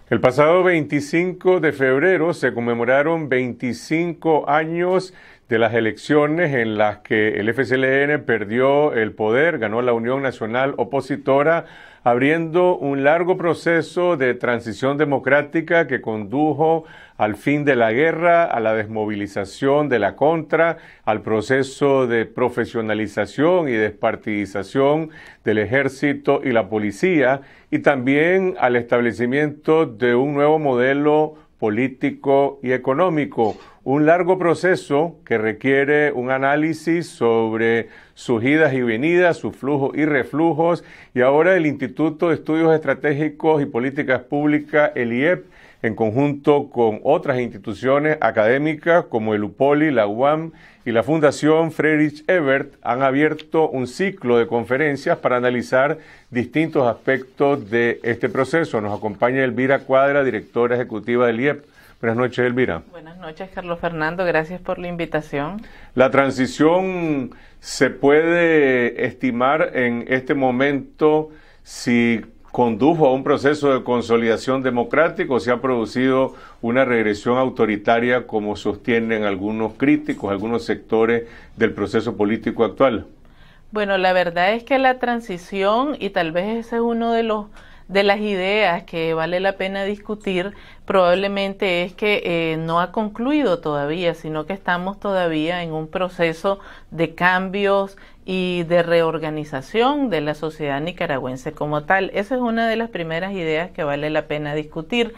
El pasado 25 de febrero se conmemoraron 25 años de las elecciones en las que el FCLN perdió el poder, ganó la Unión Nacional Opositora, abriendo un largo proceso de transición democrática que condujo al fin de la guerra, a la desmovilización de la contra, al proceso de profesionalización y despartidización del ejército y la policía, y también al establecimiento de un nuevo modelo político y económico. Un largo proceso que requiere un análisis sobre sus idas y venidas, sus flujos y reflujos, y ahora el Instituto de Estudios Estratégicos y Políticas Públicas, el IEP, en conjunto con otras instituciones académicas como el UPOLI, la UAM y la Fundación Friedrich Ebert, han abierto un ciclo de conferencias para analizar distintos aspectos de este proceso. Nos acompaña Elvira Cuadra, directora ejecutiva del IEP. Buenas noches, Elvira. Buenas noches, Carlos Fernando. Gracias por la invitación. La transición se puede estimar en este momento si condujo a un proceso de consolidación democrática o se ha producido una regresión autoritaria, como sostienen algunos críticos, algunos sectores del proceso político actual. Bueno, la verdad es que la transición, y tal vez ese es uno de las ideas que vale la pena discutir, probablemente es que no ha concluido todavía, sino que estamos todavía en un proceso de cambios y de reorganización de la sociedad nicaragüense como tal. Esa es una de las primeras ideas que vale la pena discutir.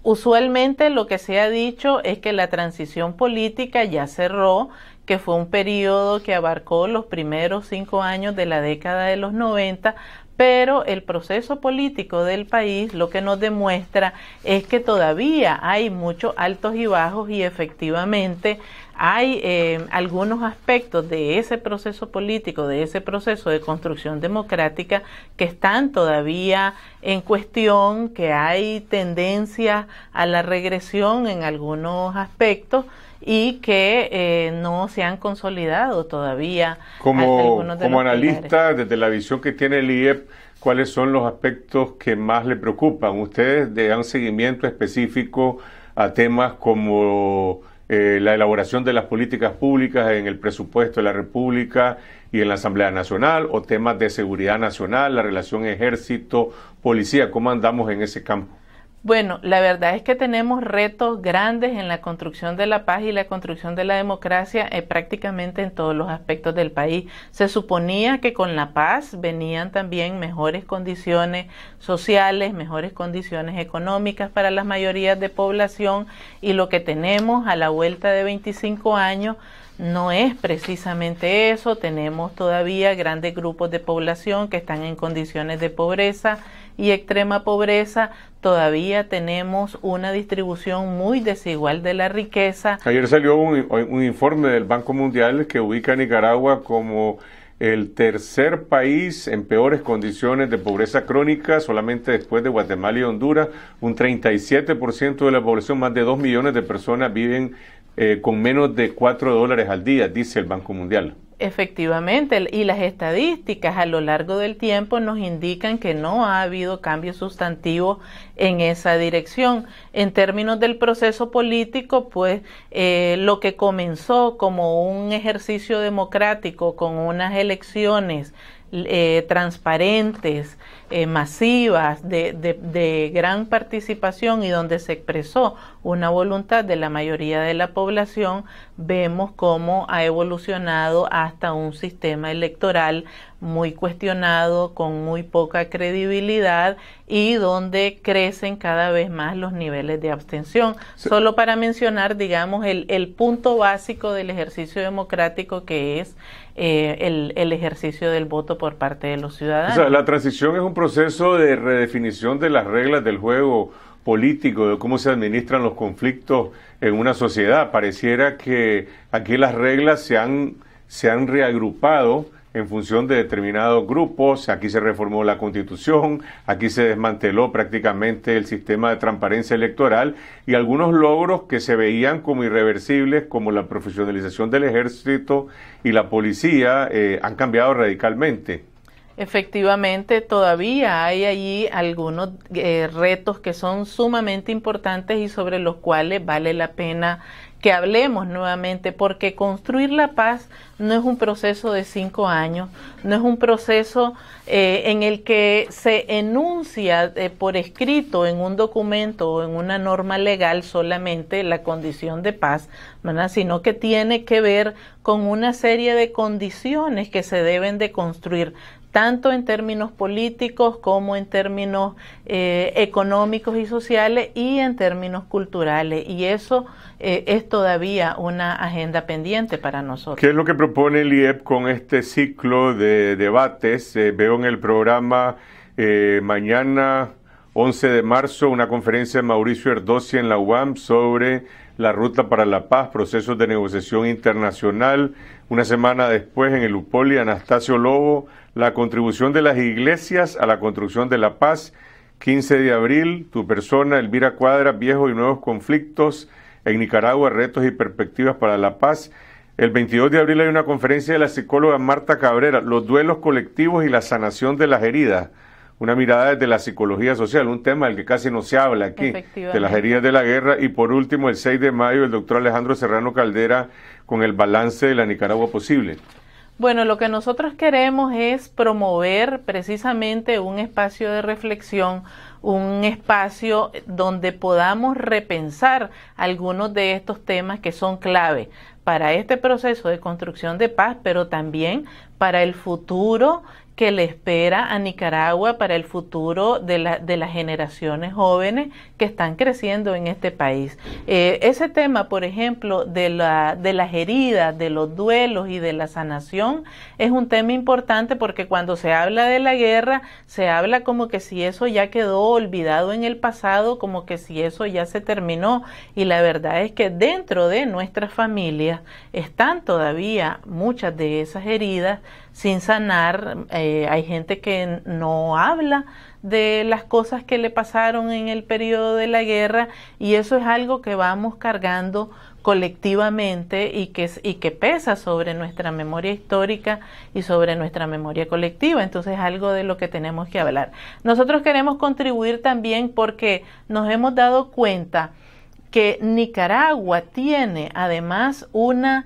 Usualmente lo que se ha dicho es que la transición política ya cerró, que fue un periodo que abarcó los primeros 5 años de la década de los 90, pero el proceso político del país lo que nos demuestra es que todavía hay muchos altos y bajos, y efectivamente hay algunos aspectos de ese proceso político, de ese proceso de construcción democrática, que están todavía en cuestión, que hay tendencia a la regresión en algunos aspectos y que no se han consolidado todavía. Como analista, desde la visión que tiene el IEP, ¿cuáles son los aspectos que más le preocupan? ¿Ustedes dan seguimiento específico a temas como la elaboración de las políticas públicas en el presupuesto de la República y en la Asamblea Nacional, o temas de seguridad nacional, la relación ejército-policía? ¿Cómo andamos en ese campo? Bueno, la verdad es que tenemos retos grandes en la construcción de la paz y la construcción de la democracia prácticamente en todos los aspectos del país. Se suponía que con la paz venían también mejores condiciones sociales, mejores condiciones económicas para las mayorías de población, y lo que tenemos a la vuelta de 25 años no es precisamente eso. Tenemos todavía grandes grupos de población que están en condiciones de pobreza y extrema pobreza. Todavía tenemos una distribución muy desigual de la riqueza. Ayer salió un informe del Banco Mundial que ubica a Nicaragua como el tercer país en peores condiciones de pobreza crónica, solamente después de Guatemala y Honduras. Un 37% de la población, más de 2 millones de personas, viven con menos de $4 al día, dice el Banco Mundial. Efectivamente, y las estadísticas a lo largo del tiempo nos indican que no ha habido cambio sustantivo en esa dirección. En términos del proceso político, pues lo que comenzó como un ejercicio democrático con unas elecciones transparentes, masivas, de gran participación, y donde se expresó una voluntad de la mayoría de la población, vemos cómo ha evolucionado hasta un sistema electoral muy cuestionado, con muy poca credibilidad, y donde crecen cada vez más los niveles de abstención. Sí. Solo para mencionar, digamos, el punto básico del ejercicio democrático, que es el ejercicio del voto por parte de los ciudadanos. O sea, la transición es un proceso de redefinición de las reglas del juego político, de cómo se administran los conflictos en una sociedad. Pareciera que aquí las reglas se han reagrupado en función de determinados grupos. Aquí se reformó la Constitución, aquí se desmanteló prácticamente el sistema de transparencia electoral, y algunos logros que se veían como irreversibles, como la profesionalización del ejército y la policía, han cambiado radicalmente. Efectivamente, todavía hay allí algunos retos que son sumamente importantes y sobre los cuales vale la pena que hablemos nuevamente, porque construir la paz no es un proceso de 5 años, no es un proceso en el que se enuncia por escrito en un documento o en una norma legal solamente la condición de paz, ¿verdad? Sino que tiene que ver con una serie de condiciones que se deben de construir, tanto en términos políticos como en términos económicos y sociales y en términos culturales. Y eso es todavía una agenda pendiente para nosotros. ¿Qué es lo que propone el IEP con este ciclo de debates? Veo en el programa mañana 11 de marzo una conferencia de Mauricio Erdosi en la UAM sobre la ruta para la paz, procesos de negociación internacional. Una semana después en el UPOLI, Anastasio Lobo, la contribución de las iglesias a la construcción de la paz. 15 de abril, tu persona, Elvira Cuadra, viejos y nuevos conflictos en Nicaragua, retos y perspectivas para la paz. El 22 de abril hay una conferencia de la psicóloga Marta Cabrera, los duelos colectivos y la sanación de las heridas. Una mirada desde la psicología social, un tema del que casi no se habla aquí, de las heridas de la guerra. Y por último, el 6 de mayo, el doctor Alejandro Serrano Caldera con el balance de la Nicaragua posible. Bueno, lo que nosotros queremos es promover precisamente un espacio de reflexión, un espacio donde podamos repensar algunos de estos temas que son clave para este proceso de construcción de paz, pero también para el futuro que le espera a Nicaragua, para el futuro de las generaciones jóvenes que están creciendo en este país. Ese tema, por ejemplo, de las heridas, de los duelos y de la sanación, es un tema importante porque cuando se habla de la guerra, se habla como que si eso ya quedó olvidado en el pasado, como que si eso ya se terminó. Y la verdad es que dentro de nuestras familias están todavía muchas de esas heridas sin sanar. Hay gente que no habla de las cosas que le pasaron en el periodo de la guerra y eso es algo que vamos cargando colectivamente y que pesa sobre nuestra memoria histórica y sobre nuestra memoria colectiva. Entonces es algo de lo que tenemos que hablar. Nosotros queremos contribuir también porque nos hemos dado cuenta que Nicaragua tiene además una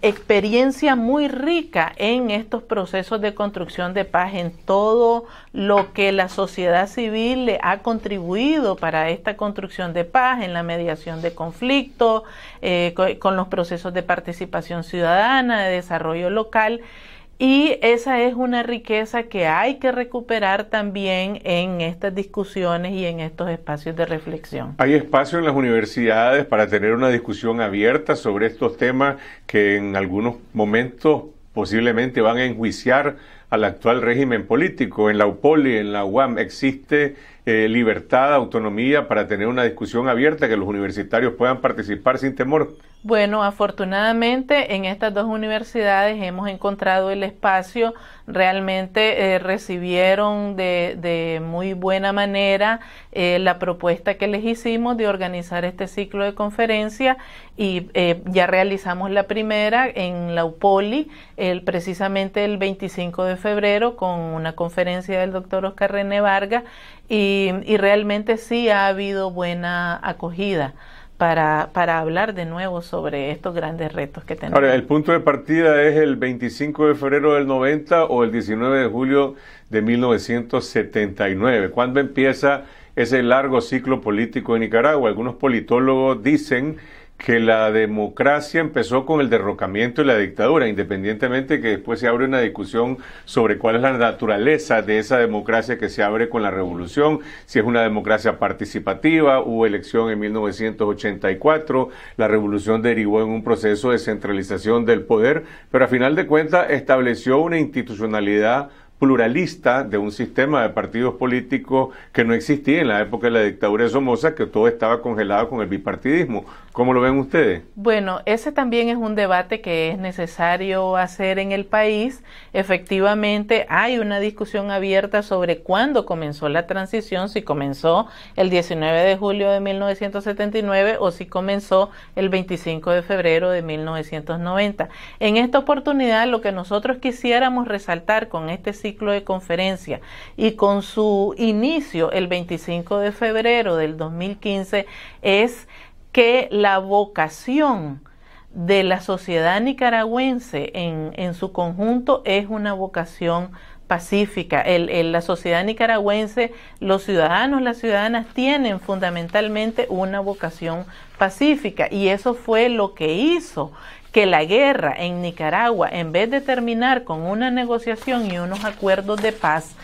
experiencia muy rica en estos procesos de construcción de paz, en todo lo que la sociedad civil le ha contribuido para esta construcción de paz, en la mediación de conflictos, con los procesos de participación ciudadana, de desarrollo local. Y esa es una riqueza que hay que recuperar también en estas discusiones y en estos espacios de reflexión. ¿Hay espacio en las universidades para tener una discusión abierta sobre estos temas que en algunos momentos posiblemente van a enjuiciar al actual régimen político? En la UPOLI, en la UAM, ¿existe libertad, autonomía para tener una discusión abierta, que los universitarios puedan participar sin temor? Bueno, afortunadamente en estas dos universidades hemos encontrado el espacio, realmente recibieron de muy buena manera la propuesta que les hicimos de organizar este ciclo de conferencias y ya realizamos la primera en la UPOLI, precisamente el 25 de febrero con una conferencia del doctor Oscar René Vargas y realmente sí ha habido buena acogida para hablar de nuevo sobre estos grandes retos que tenemos. Ahora, ¿el punto de partida es el 25 de febrero del 90 o el 19 de julio de 1979? ¿Cuándo empieza ese largo ciclo político en Nicaragua? Algunos politólogos dicen que la democracia empezó con el derrocamiento y la dictadura, independientemente que después se abre una discusión sobre cuál es la naturaleza de esa democracia que se abre con la revolución, si es una democracia participativa. Hubo elección en 1984, la revolución derivó en un proceso de centralización del poder, pero a final de cuentas estableció una institucionalidad pluralista de un sistema de partidos políticos que no existía en la época de la dictadura de Somoza, que todo estaba congelado con el bipartidismo. ¿Cómo lo ven ustedes? Bueno, ese también es un debate que es necesario hacer en el país. Efectivamente, hay una discusión abierta sobre cuándo comenzó la transición, si comenzó el 19 de julio de 1979 o si comenzó el 25 de febrero de 1990. En esta oportunidad, lo que nosotros quisiéramos resaltar con este ciclo de conferencia y con su inicio el 25 de febrero del 2015 es que la vocación de la sociedad nicaragüense en su conjunto es una vocación pacífica. La sociedad nicaragüense, los ciudadanos, las ciudadanas tienen fundamentalmente una vocación pacífica y eso fue lo que hizo que la guerra en Nicaragua, en vez de terminar con una negociación y unos acuerdos de paz,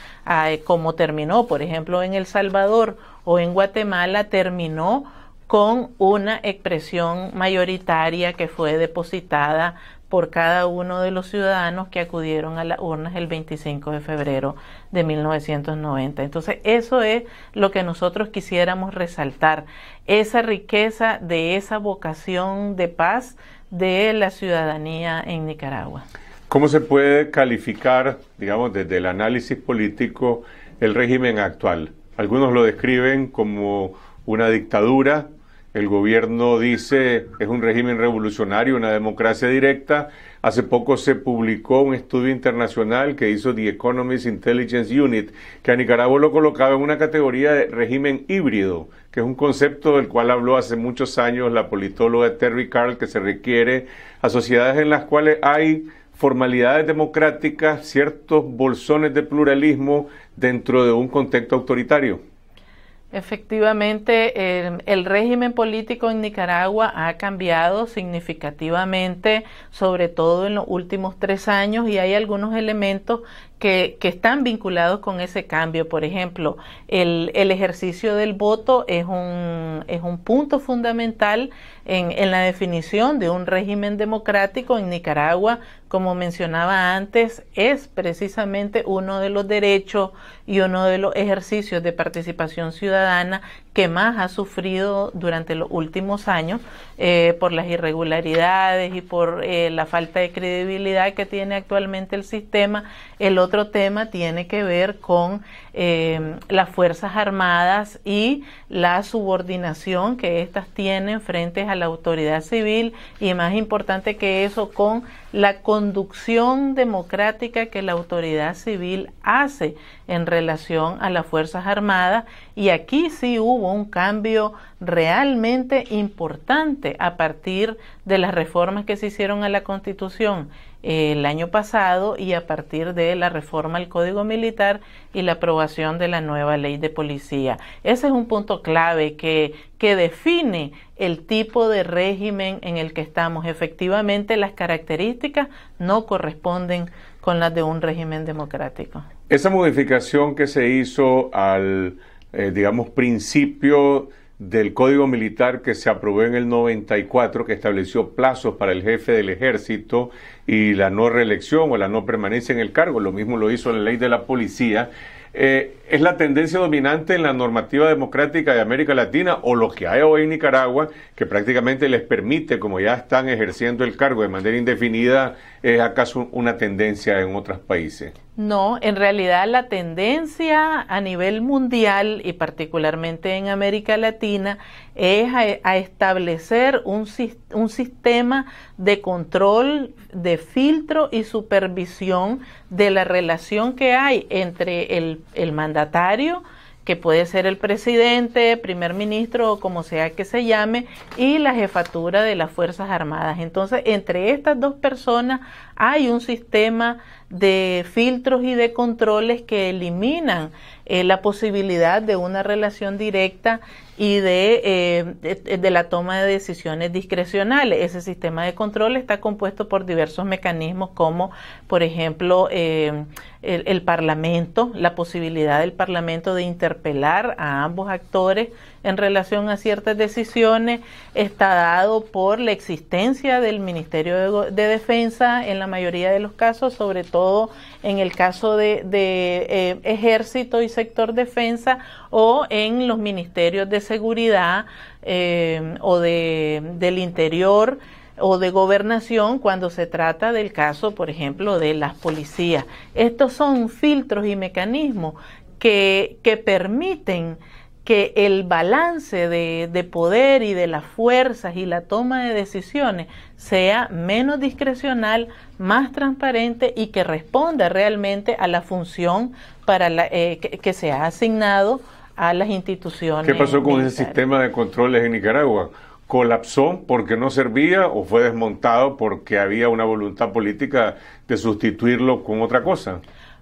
como terminó, por ejemplo, en El Salvador o en Guatemala, terminó con una expresión mayoritaria que fue depositada por cada uno de los ciudadanos que acudieron a las urnas el 25 de febrero de 1990. Entonces, eso es lo que nosotros quisiéramos resaltar, esa riqueza de esa vocación de paz de la ciudadanía en Nicaragua. ¿Cómo se puede calificar, digamos, desde el análisis político, el régimen actual? Algunos lo describen como una dictadura. El gobierno dice es un régimen revolucionario, una democracia directa. Hace poco se publicó un estudio internacional que hizo The Economist Intelligence Unit, que a Nicaragua lo colocaba en una categoría de régimen híbrido, que es un concepto del cual habló hace muchos años la politóloga Terry Carl, que se requiere a sociedades en las cuales hay formalidades democráticas, ciertos bolsones de pluralismo dentro de un contexto autoritario. Efectivamente, el régimen político en Nicaragua ha cambiado significativamente, sobre todo en los últimos 3 años, y hay algunos elementos que están vinculados con ese cambio. Por ejemplo, el ejercicio del voto es un punto fundamental en la definición de un régimen democrático en Nicaragua. Como mencionaba antes, es precisamente uno de los derechos y uno de los ejercicios de participación ciudadana que más ha sufrido durante los últimos años por las irregularidades y por la falta de credibilidad que tiene actualmente el sistema. El otro tema tiene que ver con las Fuerzas Armadas y la subordinación que éstas tienen frente a la autoridad civil y, más importante que eso, con la conducción democrática que la autoridad civil hace en relación a las Fuerzas Armadas. Y aquí sí hubo un cambio realmente importante a partir de las reformas que se hicieron a la Constitución el año pasado y a partir de la reforma al Código Militar y la aprobación de la nueva ley de policía. Ese es un punto clave que define el tipo de régimen en el que estamos. Efectivamente, las características no corresponden con las de un régimen democrático. Esa modificación que se hizo al, digamos, principio del Código Militar que se aprobó en el 94, que estableció plazos para el jefe del ejército y la no reelección o la no permanencia en el cargo, lo mismo lo hizo la ley de la policía, ¿es la tendencia dominante en la normativa democrática de América Latina o lo que hay hoy en Nicaragua, que prácticamente les permite, como ya están ejerciendo el cargo de manera indefinida, es acaso una tendencia en otros países? No, en realidad la tendencia a nivel mundial y particularmente en América Latina es a establecer un sistema de control, de filtro y supervisión de la relación que hay entre el mandatario, que puede ser el presidente, primer ministro o como sea que se llame, y la jefatura de las Fuerzas Armadas. Entonces, entre estas dos personas hay un sistema de filtros y de controles que eliminan la posibilidad de una relación directa y de la toma de decisiones discrecionales. Ese sistema de control está compuesto por diversos mecanismos como, por ejemplo, el Parlamento, la posibilidad del Parlamento de interpelar a ambos actores en relación a ciertas decisiones, está dado por la existencia del Ministerio de Defensa en la la mayoría de los casos, sobre todo en el caso de ejército y sector defensa o en los ministerios de seguridad o del interior o de gobernación cuando se trata del caso, por ejemplo, de las policías. Estos son filtros y mecanismos que permiten que el balance de poder y de las fuerzas y la toma de decisiones sea menos discrecional, más transparente y que responda realmente a la función para que se ha asignado a las instituciones. ¿Qué pasó con militares? ese sistema de controles en Nicaragua? ¿Colapsó porque no servía o fue desmontado porque había una voluntad política de sustituirlo con otra cosa?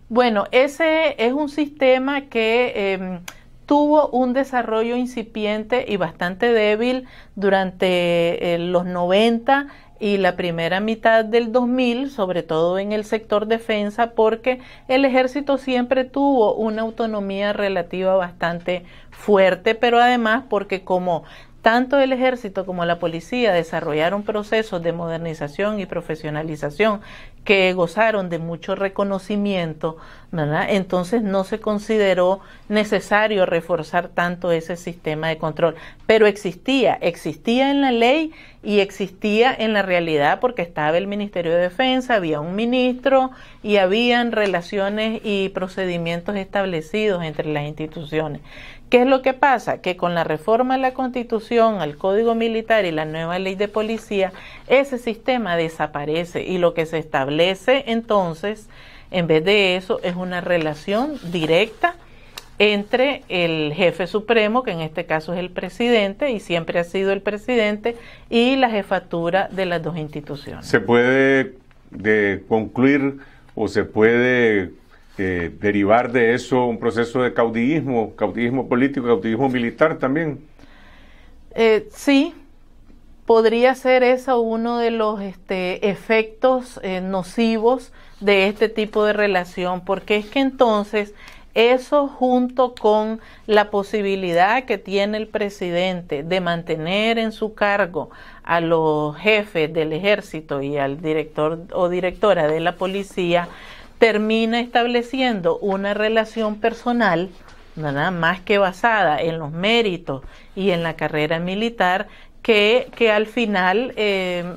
Bueno, ese es un sistema que tuvo un desarrollo incipiente y bastante débil durante los 90 y la primera mitad del 2000, sobre todo en el sector defensa, porque el ejército siempre tuvo una autonomía relativa bastante fuerte, pero además porque como tanto el ejército como la policía desarrollaron procesos de modernización y profesionalización que gozaron de mucho reconocimiento, ¿verdad? Entonces no se consideró necesario reforzar tanto ese sistema de control. Pero existía en la ley y existía en la realidad porque estaba el Ministerio de Defensa, había un ministro y habían relaciones y procedimientos establecidos entre las instituciones. ¿Qué es lo que pasa? Que con la reforma a la Constitución, al Código Militar y la nueva ley de policía, ese sistema desaparece y lo que se establece entonces, en vez de eso, es una relación directa entre el jefe supremo, que en este caso es el presidente y siempre ha sido el presidente, y la jefatura de las dos instituciones. ¿Se puede concluir o se puede derivar de eso un proceso de caudillismo político, caudillismo militar también? Sí, podría ser eso uno de los efectos nocivos de este tipo de relación, porque es que entonces eso junto con la posibilidad que tiene el presidente de mantener en su cargo a los jefes del ejército y al director o directora de la policía, termina estableciendo una relación personal, nada más que basada en los méritos y en la carrera militar, que al final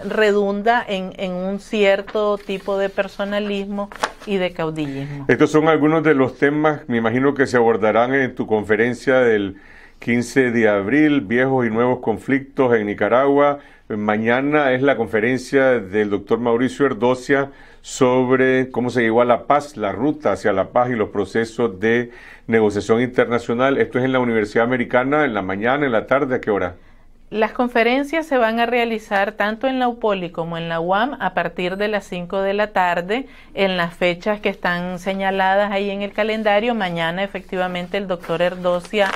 redunda en un cierto tipo de personalismo y de caudillismo. Estos son algunos de los temas, me imagino, que se abordarán en tu conferencia del 15 de abril, viejos y nuevos conflictos en Nicaragua. Mañana es la conferencia del doctor Mauricio Erdocia sobre cómo se llegó a la paz, la ruta hacia la paz y los procesos de negociación internacional. Esto es en la Universidad Americana, en la mañana, en la tarde, ¿a qué hora? Las conferencias se van a realizar tanto en la UPOLI como en la UAM a partir de las 5 de la tarde, en las fechas que están señaladas ahí en el calendario. Mañana efectivamente el doctor Erdocia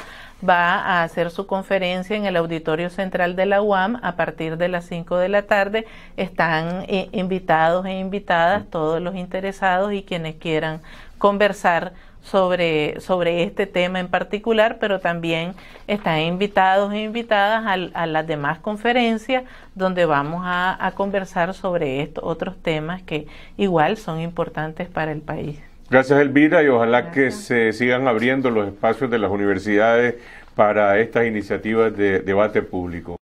va a hacer su conferencia en el Auditorio Central de la UAM a partir de las 5 de la tarde. Están invitados e invitadas todos los interesados y quienes quieran conversar sobre este tema en particular, pero también están invitados e invitadas a las demás conferencias donde vamos a conversar sobre estos otros temas que igual son importantes para el país. Gracias, Elvira, y ojalá que se sigan abriendo los espacios de las universidades para estas iniciativas de debate público.